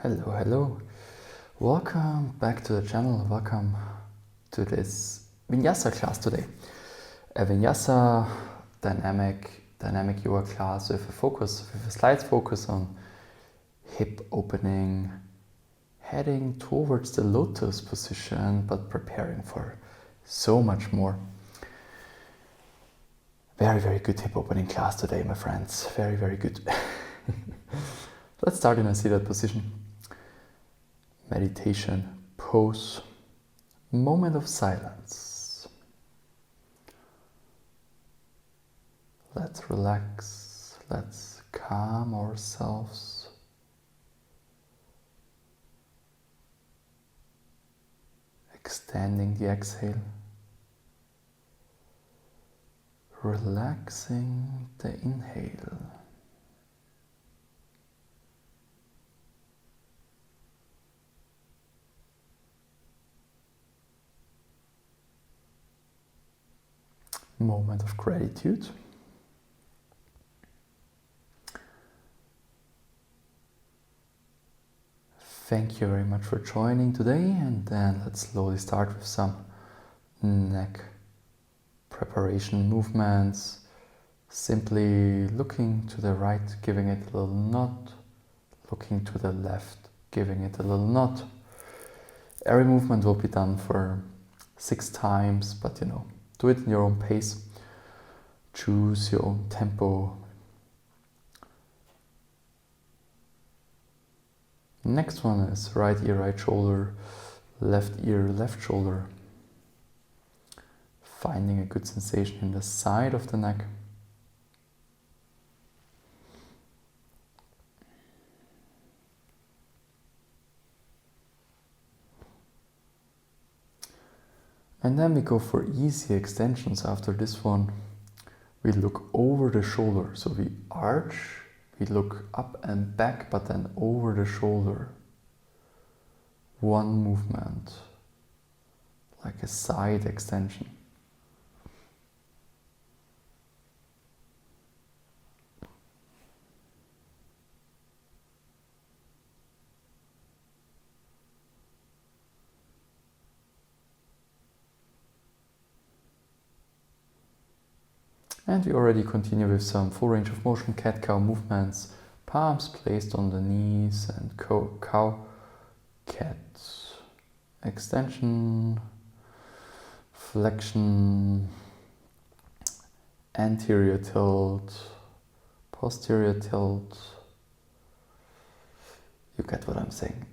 Hello. Welcome back to the channel. Welcome to this Vinyasa class today. A Vinyasa dynamic yoga class with a slight focus on hip opening, heading towards the Lotus position, but preparing for so much more. Very good hip opening class today, my friends. Very good. Let's start in a seated position. Meditation pose, moment of silence. Let's relax, let's calm ourselves. Extending the exhale, relaxing the inhale. Moment of gratitude. Thank you very much for joining today, and then let's slowly start with some neck preparation movements. Simply looking to the right, giving it a little nod, looking to the left, giving it a little nod. Every movement will be done for 6 times, but do it in your own pace. Choose your own tempo. Next one is right ear, right shoulder, left ear, left shoulder. Finding a good sensation in the side of the neck. And then we go for easy extensions after this one. We look over the shoulder, so we arch, we look up and back, but then over the shoulder. One movement, like a side extension. And we already continue with some full range of motion cat-cow movements, palms placed on the knees and cow, cat, extension, flexion, anterior tilt, posterior tilt. You get what I'm saying.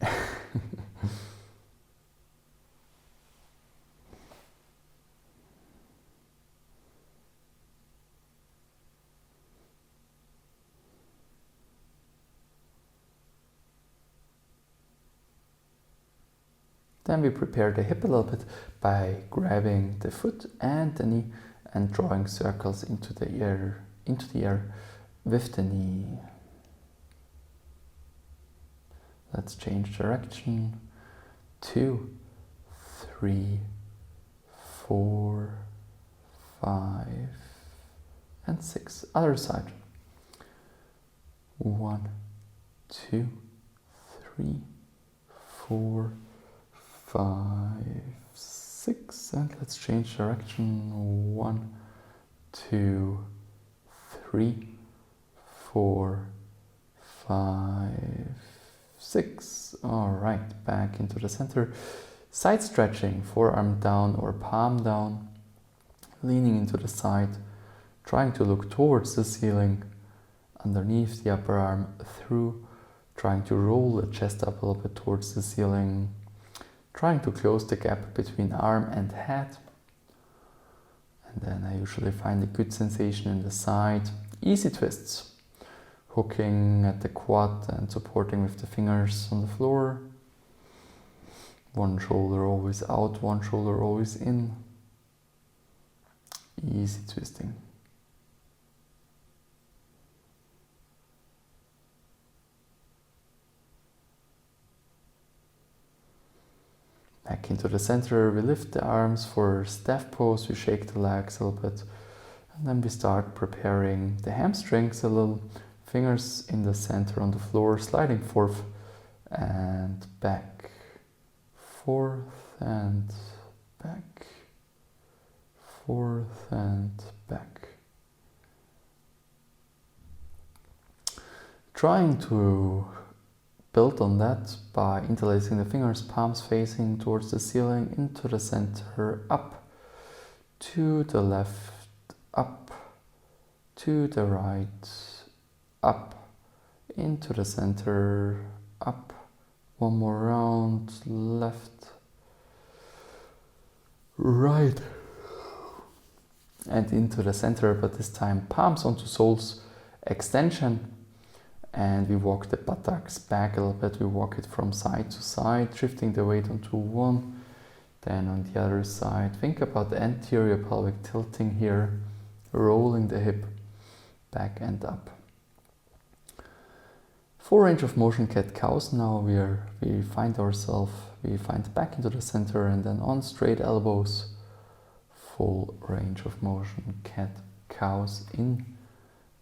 Then we prepare the hip a little bit by grabbing the foot and the knee and drawing circles into the air with the knee. Let's change direction. 2, 3, 4, 5, and 6. Other side. 1, 2, 3, 4, 5, 6, and let's change direction. 1, 2, 3, 4, 5, 6. All right, back into the center. Side stretching, forearm down or palm down, leaning into the side, trying to look towards the ceiling, underneath the upper arm through, trying to roll the chest up a little bit towards the ceiling, trying to close the gap between arm and head. And then I usually find a good sensation in the side. Easy twists. Hooking at the quad and supporting with the fingers on the floor. One shoulder always out, one shoulder always in. Easy twisting. Back into the center, we lift the arms for staff pose, we shake the legs a little bit, and then we start preparing the hamstrings a little, fingers in the center on the floor, sliding forth and back, forth and back, forth and back. Trying to build on that by interlacing the fingers, palms facing towards the ceiling, into the center, up, to the left, up, to the right, up, into the center, up, one more round, left, right, and into the center, but this time palms onto soles, extension, and we walk the buttocks back a little bit. We walk it from side to side, shifting the weight onto one, then on the other side. Think about the anterior pelvic tilting here, rolling the hip back and up. Full range of motion cat-cows. Now we find back into the center, and then on straight elbows, full range of motion cat-cows in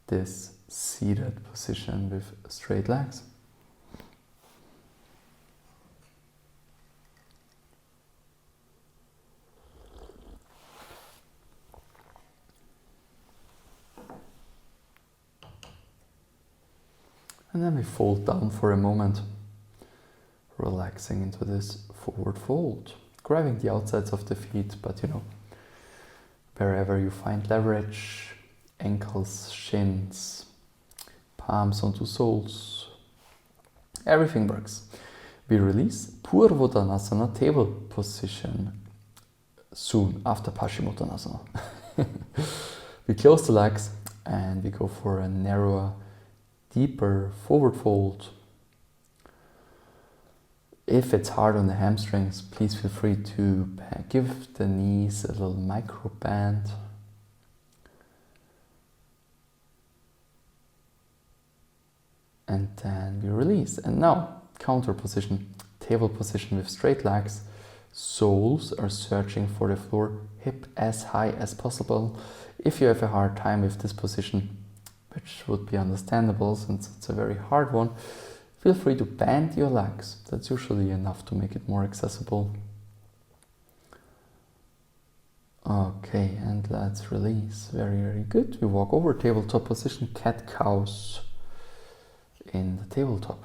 this seated position with straight legs. And then we fold down for a moment, relaxing into this forward fold, grabbing the outsides of the feet, but wherever you find leverage, ankles, shins, palms onto soles, everything works. We release Purvodhanasana, table position, soon after Paschimottanasana. We close the legs and we go for a narrower, deeper forward fold. If it's hard on the hamstrings, please feel free to give the knees a little micro bend. And then we release. And now, counter position, table position with straight legs. Soles are searching for the floor, hip as high as possible. If you have a hard time with this position, which would be understandable since it's a very hard one, feel free to bend your legs. That's usually enough to make it more accessible. Okay, and let's release. Very, very good. We walk over, tabletop position, cat-cows in the tabletop.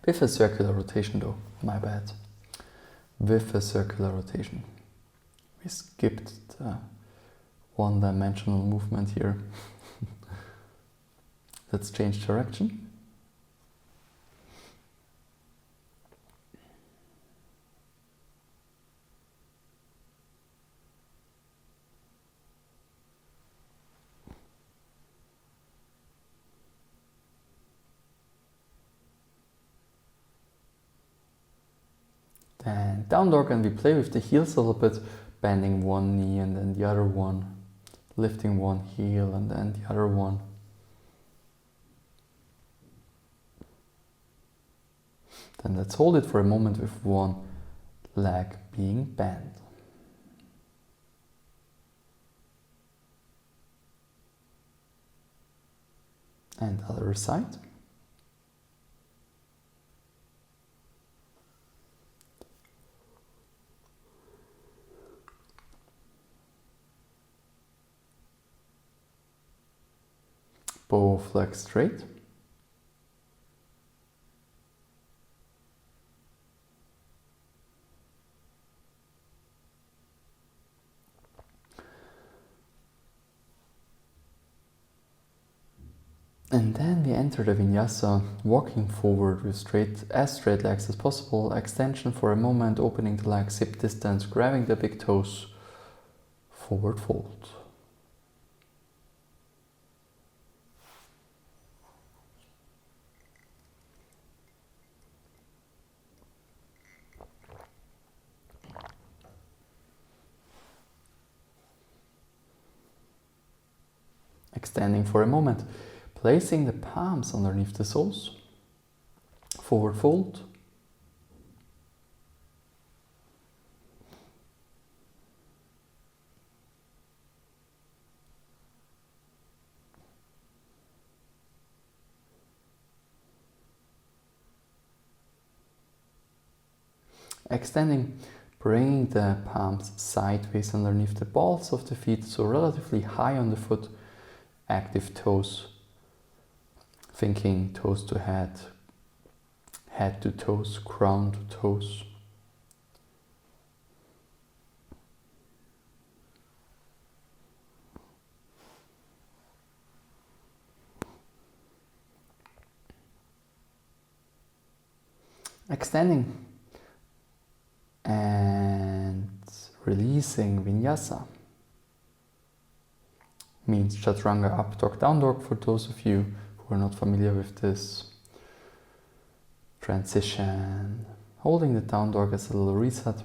With a circular rotation though, my bad. With a circular rotation. We skipped the one-dimensional movement here. Let's change direction. And down dog, and we play with the heels a little bit, bending one knee and then the other one, lifting one heel and then the other one. Then let's hold it for a moment with one leg being bent. And other side. Both legs straight. And then we enter the vinyasa, walking forward with as straight legs as possible, extension for a moment, opening the legs hip distance, grabbing the big toes, forward fold. Extending for a moment, placing the palms underneath the soles, forward fold. Extending, bringing the palms sideways underneath the balls of the feet, so relatively high on the foot. Active toes, thinking toes to head, head to toes, crown to toes. Extending and releasing Vinyasa. Means Chaturanga up dog, down dog for those of you who are not familiar with this transition. Holding the down dog as a little reset.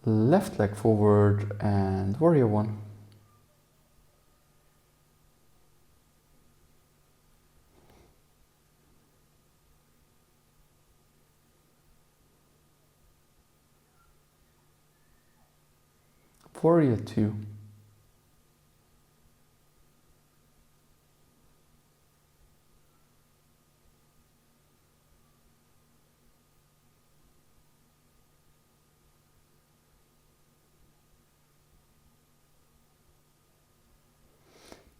Left leg forward and warrior one. Warrior two.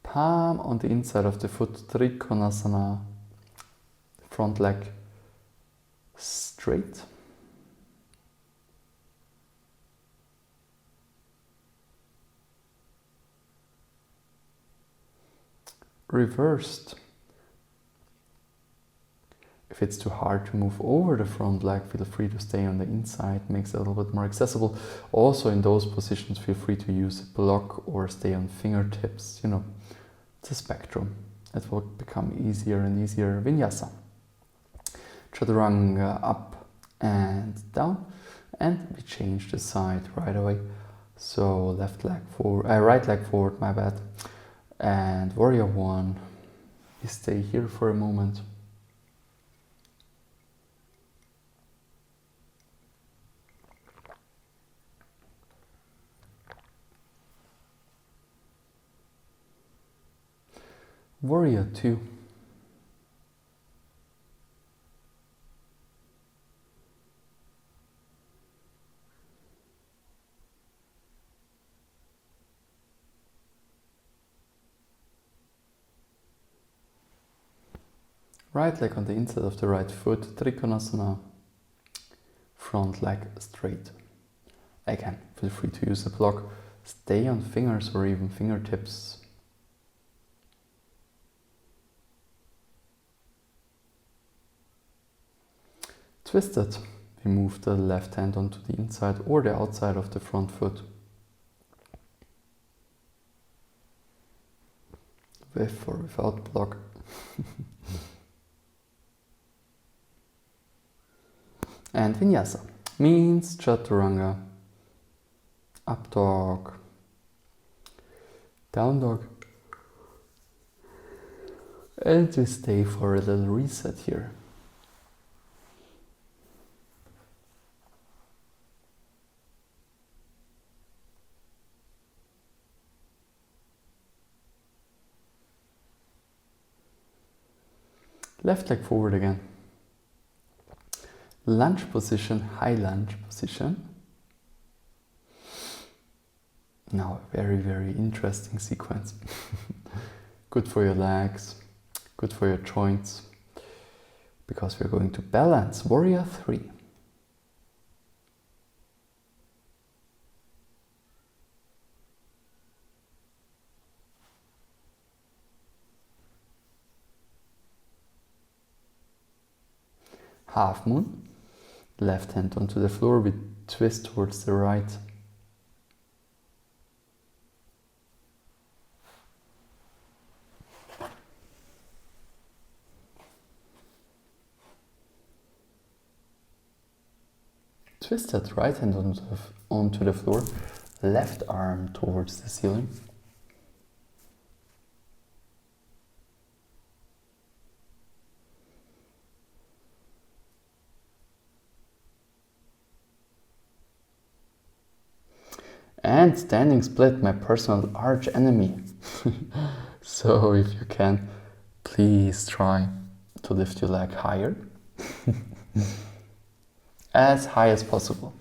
Palm on the inside of the foot, Trikonasana, front leg straight. Reversed. If it's too hard to move over the front leg, feel free to stay on the inside, makes it a little bit more accessible. Also in those positions, feel free to use a block or stay on fingertips, you know. It's a spectrum. It will become easier and easier. Vinyasa. Chaturanga up and down. And we change the side right away. So left leg forward, right leg forward, my bad. And warrior one. We stay here for a moment. Warrior two. Right leg on the inside of the right foot, Trikonasana, front leg straight. Again, feel free to use a block, stay on fingers or even fingertips. Twisted, we move the left hand onto the inside or the outside of the front foot. With or without block. And Vinyasa means Chaturanga, up dog, down dog. And we stay for a little reset here. Left leg forward again. Lunge position, high lunge position. Now a very, very interesting sequence. Good for your legs, good for your joints, because we're going to balance warrior three. Half moon, left hand onto the floor, we twist towards the right. Twist that right hand onto the floor, left arm towards the ceiling. And standing split, my personal arch enemy. So if you can, please try to lift your leg higher. As high as possible.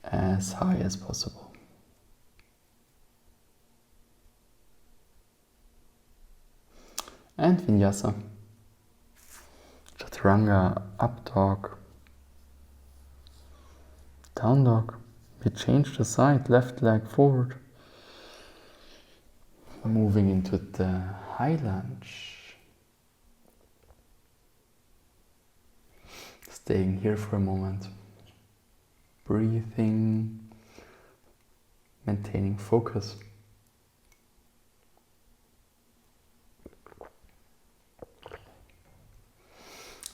As high as possible. And Vinyasa. Chaturanga, up dog. Down dog. We change the side, left leg forward. Moving into the high lunge. Staying here for a moment. Breathing. Maintaining focus.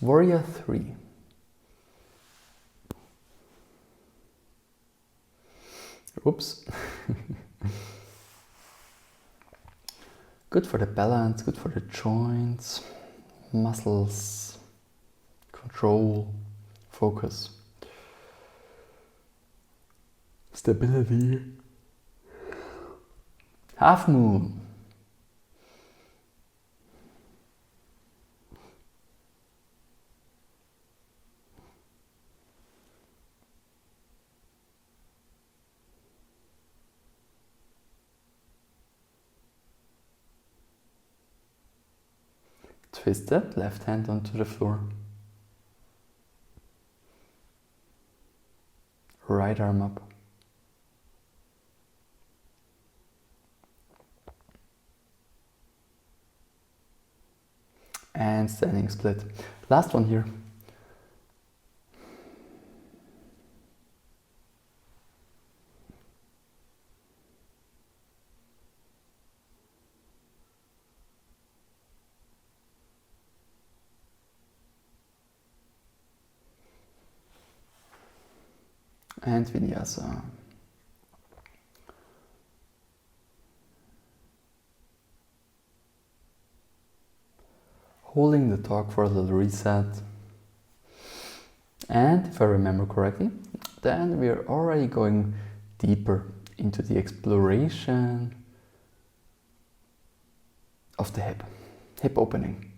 Warrior 3. Oops. Good for the balance, good for the joints, muscles, control, focus, stability. Half moon. Twisted, left hand onto the floor. Right arm up. And standing split. Last one here. And Vinyasa. Holding the dog for a little reset. And if I remember correctly, then we are already going deeper into the exploration of the hip opening.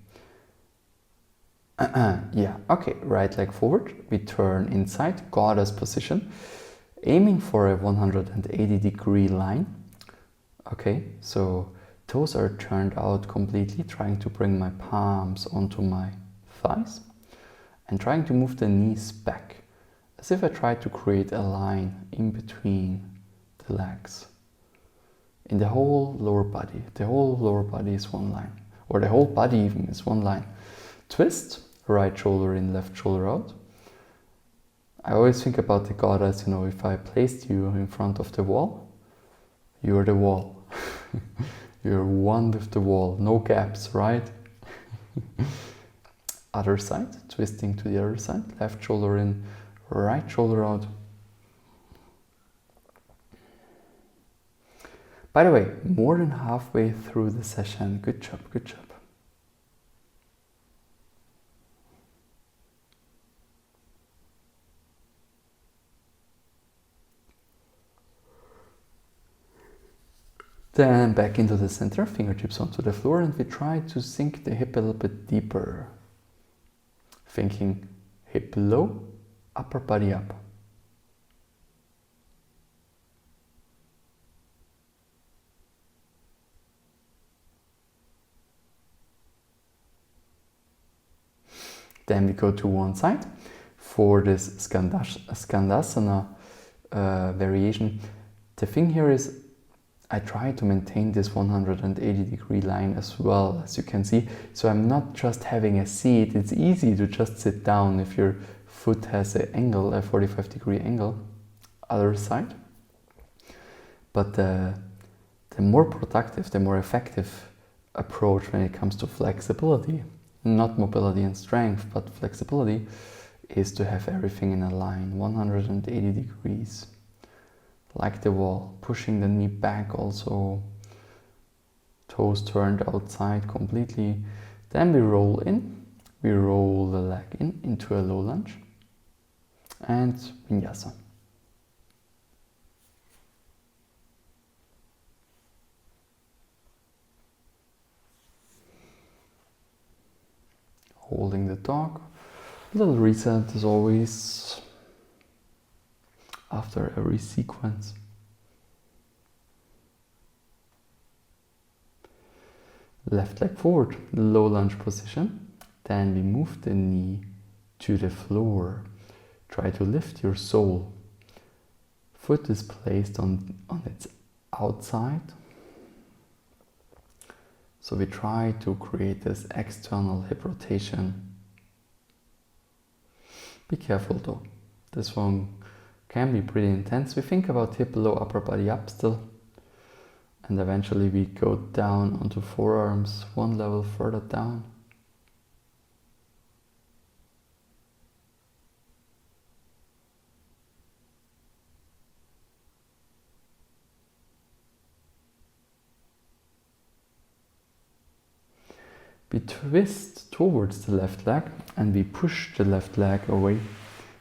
Yeah, okay, right leg forward, we turn inside, goddess position, aiming for a 180-degree line. Okay, so toes are turned out completely, trying to bring my palms onto my thighs and trying to move the knees back, as if I try to create a line in between the legs. In the whole lower body, the whole lower body is one line, or the whole body even is one line. Twist. Right shoulder in, left shoulder out. I always think about the goddess, you know, if I placed you in front of the wall, you're the wall. You're one with the wall, no gaps, right? Other side, twisting to the other side, left shoulder in, right shoulder out. By the way, more than halfway through the session. Good job, good job. Then back into the center, fingertips onto the floor, and we try to sink the hip a little bit deeper. Thinking hip low, upper body up. Then we go to one side for this Skandasana variation. The thing here is I try to maintain this 180-degree line as well, as you can see. So I'm not just having a seat. It's easy to just sit down if your foot has an angle, a 45-degree angle, other side. But the more productive, the more effective approach when it comes to flexibility, not mobility and strength, but flexibility, is to have everything in a line, 180 degrees. Like the wall, pushing the knee back also, toes turned outside completely. Then we roll in, we roll the leg in into a low lunge and Vinyasa. Holding the dog. A little reset as always after every sequence. Left leg forward, low lunge position. Then we move the knee to the floor. Try to lift your sole. Foot is placed on its outside. So we try to create this external hip rotation. Be careful though. This one can be pretty intense. We think about hip low, upper body up still. And eventually we go down onto forearms, one level further down. We twist towards the left leg and we push the left leg away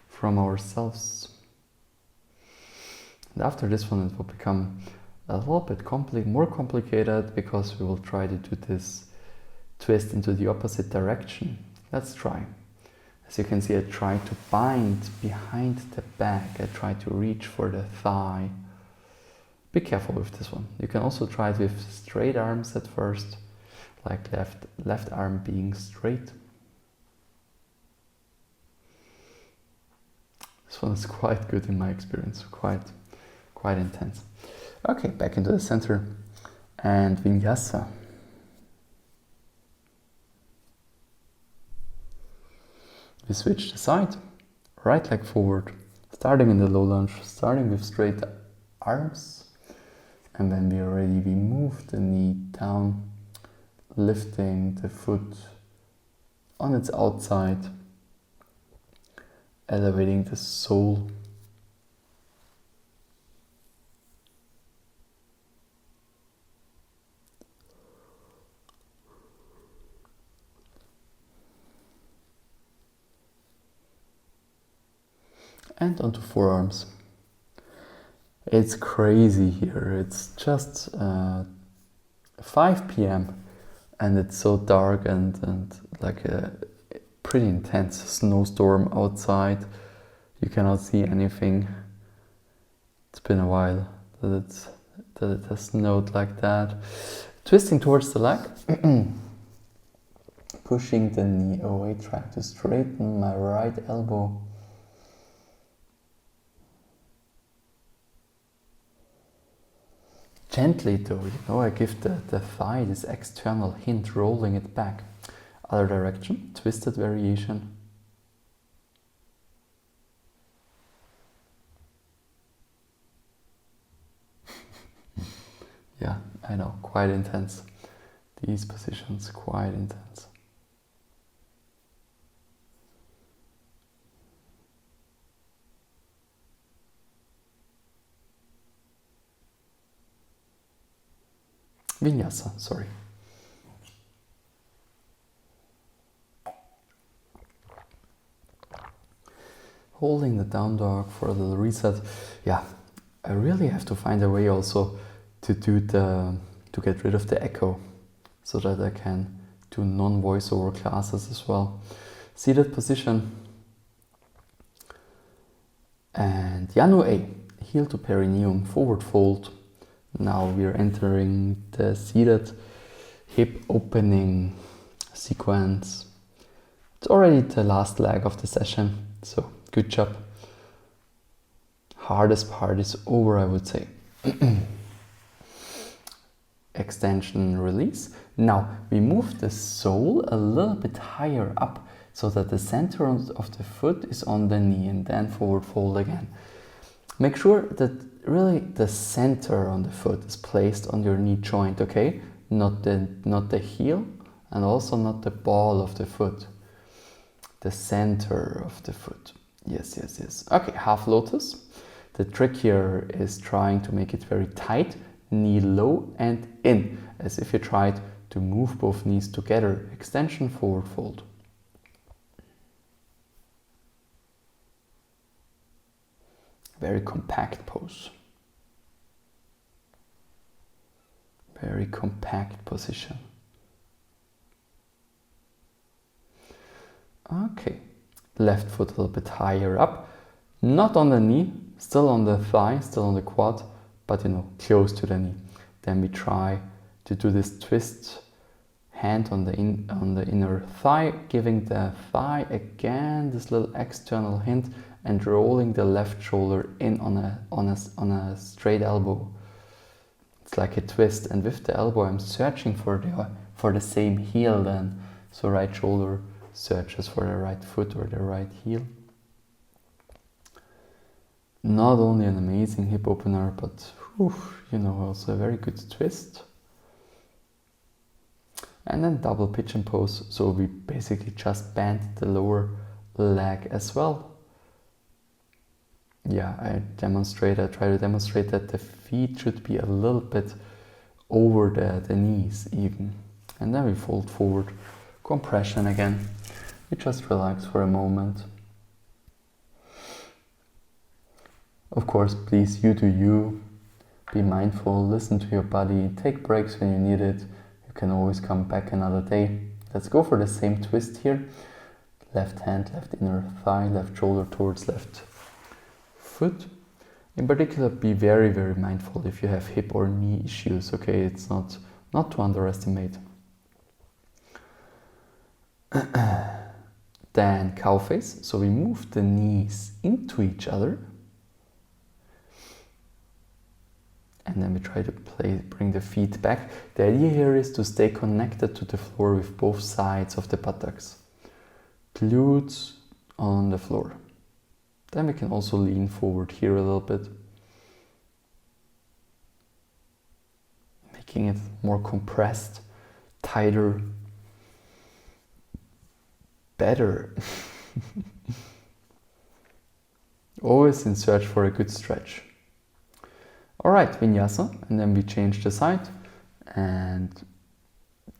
from ourselves. And after this one it will become a little bit more complicated because we will try to do this twist into the opposite direction. Let's try. As you can see, I try to bind behind the back. I try to reach for the thigh. Be careful with this one. You can also try it with straight arms at first, like left arm being straight. This one is quite good in my experience, quite intense. Okay, back into the center and Vinyasa. We switch the side, right leg forward, starting in the low lunge, starting with straight arms, and when we are ready, we move the knee down, lifting the foot on its outside, elevating the sole. And onto forearms. It's crazy here. It's just 5 p.m. and it's so dark and like a pretty intense snowstorm outside. You cannot see anything. It's been a while that it has snowed like that. Twisting towards the leg. Pushing the knee away, trying to straighten my right elbow. Gently though, I give the thigh this external hint, rolling it back. Other direction, twisted variation. Yeah, I know, quite intense. These positions, quite intense. Vinyasa, sorry. Holding the down dog for a little reset. Yeah, I really have to find a way also to get rid of the echo so that I can do non-voiceover classes as well. Seated position. And Yanu A, heel to perineum, forward fold. Now we are entering the seated hip opening sequence. It's already the last leg of the session, so good job. Hardest part is over, I would say. Extension, release. Now we move the sole a little bit higher up so that the center of the foot is on the knee, and then forward fold again. Make sure that really the center on the foot is placed on your knee joint, okay? Not the heel and also not the ball of the foot. The center of the foot. Yes, yes, yes. Okay, half lotus. The trick here is trying to make it very tight, knee low and in, as if you tried to move both knees together. Extension, forward fold. Very compact pose. Very compact position. Okay, left foot a little bit higher up, not on the knee, still on the thigh, still on the quad, but you know, close to the knee. Then we try to do this twist, hand on the inner thigh, giving the thigh again this little external hint and rolling the left shoulder in on a straight elbow. It's like a twist, and with the elbow I'm searching for the same heel then. So right shoulder searches for the right foot or the right heel. Not only an amazing hip opener, but you know, also a very good twist. And then double pigeon pose, so we basically just bend the lower leg as well. Yeah, I try to demonstrate that the feet should be a little bit over the knees even. And then we fold forward, compression again. We just relax for a moment. Of course, please, you do you. Be mindful, listen to your body, take breaks when you need it. You can always come back another day. Let's go for the same twist here. Left hand, left inner thigh, left shoulder towards left foot. In particular, be very, very mindful if you have hip or knee issues, okay? It's not to underestimate. Then cow face, so we move the knees into each other. And then we try to bring the feet back. The idea here is to stay connected to the floor with both sides of the buttocks. Glutes on the floor. Then we can also lean forward here a little bit. Making it more compressed, tighter, better. Always in search for a good stretch. Alright, Vinyasa, and then we change the side, and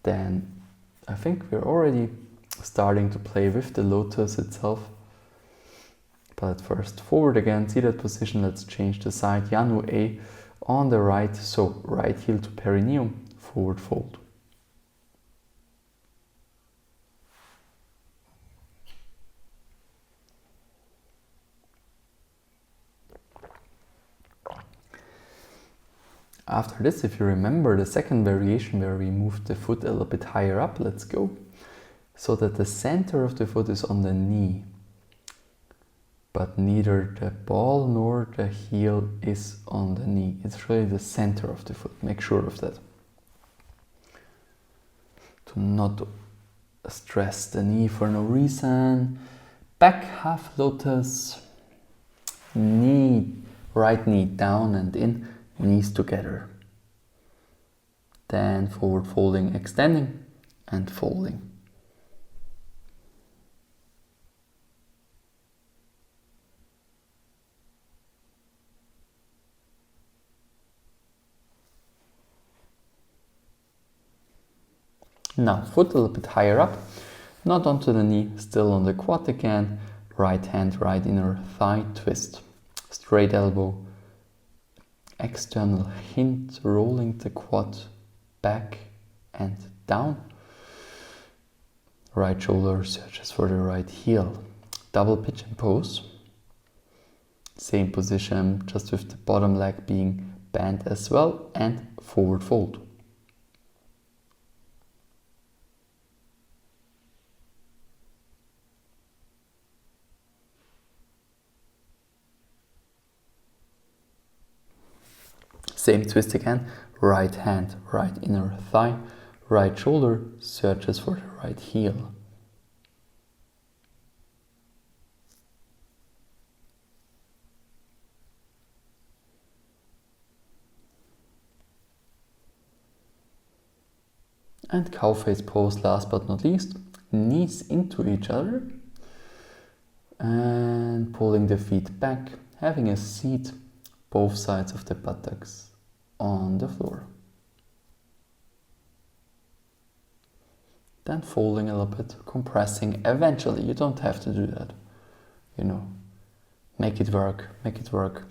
then I think we're already starting to play with the Lotus itself. But at first, forward again, seated position, let's change the side, Yanu A on the right, so right heel to perineum, forward fold. After this, if you remember the second variation where we moved the foot a little bit higher up, let's go. So that the center of the foot is on the knee. But neither the ball nor the heel is on the knee. It's really the center of the foot. Make sure of that. To not stress the knee for no reason. Back half lotus. Knee, right knee down and in. Knees together. Then forward folding, extending and folding. Now foot a little bit higher up, not onto the knee, still on the quad again. Right hand, right inner thigh twist. Straight elbow. External hint, rolling the quad back and down. Right shoulder searches for the right heel. Double pigeon pose. Same position, just with the bottom leg being bent as well, and forward fold. Same twist again, right hand, right inner thigh, right shoulder searches for the right heel. And cow face pose last but not least, knees into each other and pulling the feet back, having a seat both sides of the buttocks on the floor. Then folding a little bit, compressing eventually. You don't have to do that, you know. Make it work, make it work.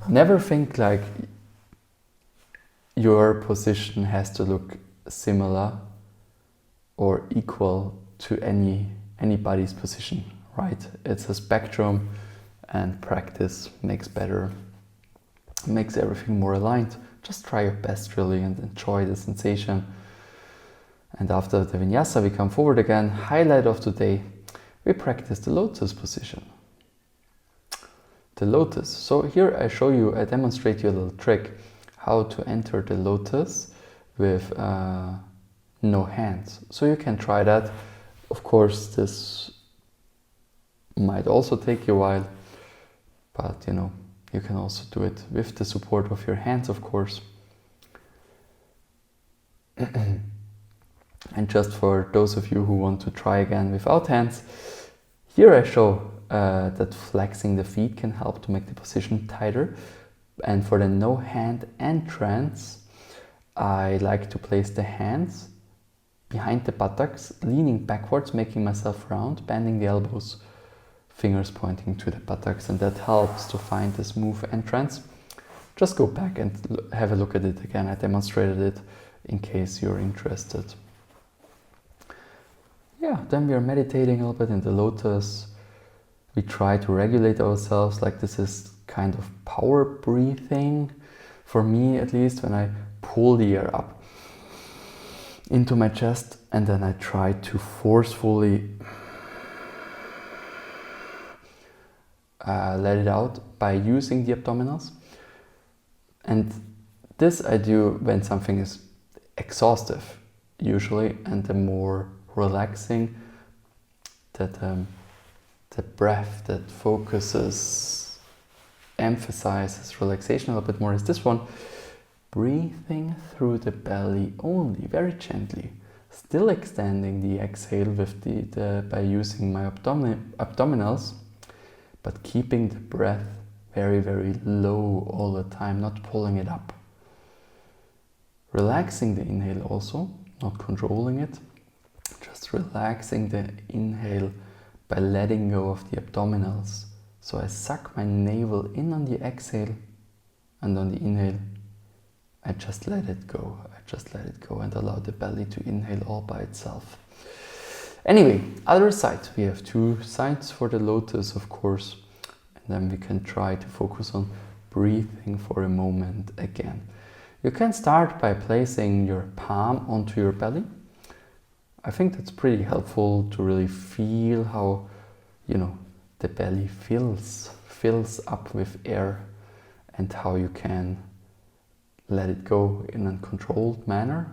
Never think like your position has to look similar or equal to any anybody's position, right? It's a spectrum, and practice makes better, makes everything more aligned. Just try your best really and enjoy the sensation. And after the vinyasa, we come forward again. Highlight of today, we practice the lotus position. The lotus. So here I show you, I demonstrate you a little trick how to enter the lotus with no hands. So you can try that. Of course, this might also take you a while, but you know, you can also do it with the support of your hands, of course. And just for those of you who want to try again without hands, here I show that flexing the feet can help to make the position tighter. And for the no hand entrance, I like to place the hands behind the buttocks, leaning backwards, making myself round, bending the elbows, fingers pointing to the buttocks, and that helps to find the smooth entrance. Just go back and have a look at it again. I demonstrated it in case you're interested. Yeah, then we are meditating a little bit in the lotus. We try to regulate ourselves, like this is kind of power breathing, for me at least, when I pull the air up into my chest and then I try to forcefully let it out by using the abdominals. And this I do when something is exhaustive usually, and the more relaxing that the breath that focuses, emphasizes relaxation a little bit more is this one. Breathing through the belly only, very gently, still extending the exhale with by using my abdominals, but keeping the breath very, very low all the time, not pulling it up. Relaxing the inhale also, not controlling it, just relaxing the inhale by letting go of the abdominals. So I suck my navel in on the exhale, and on the inhale, I just let it go. I just let it go and allow the belly to inhale all by itself. Anyway, other side. We have two sides for the lotus, of course. And then we can try to focus on breathing for a moment again. You can start by placing your palm onto your belly. I think that's pretty helpful to really feel how, you know, the belly fills up with air, and how you can let it go in a controlled manner,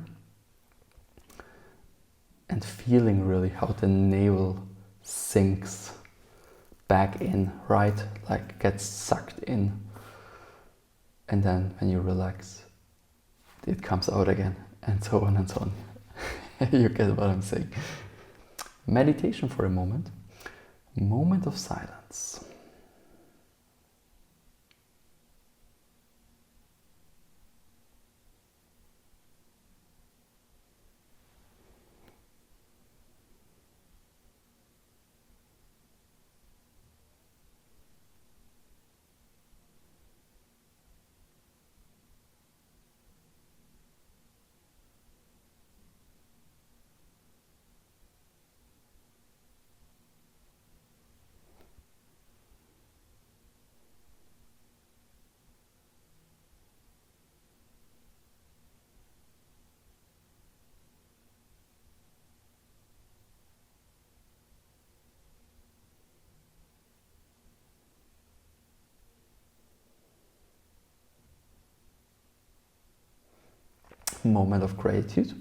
and feeling really how the navel sinks back in, right? Like gets sucked in. And then when you relax, it comes out again, and so on and so on. You get what I'm saying. Meditation for a moment. Moment of silence. Moment of gratitude,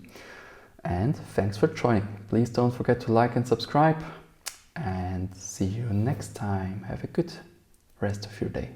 and thanks for joining. Please don't forget to like and subscribe, and see you next time. Have a good rest of your day.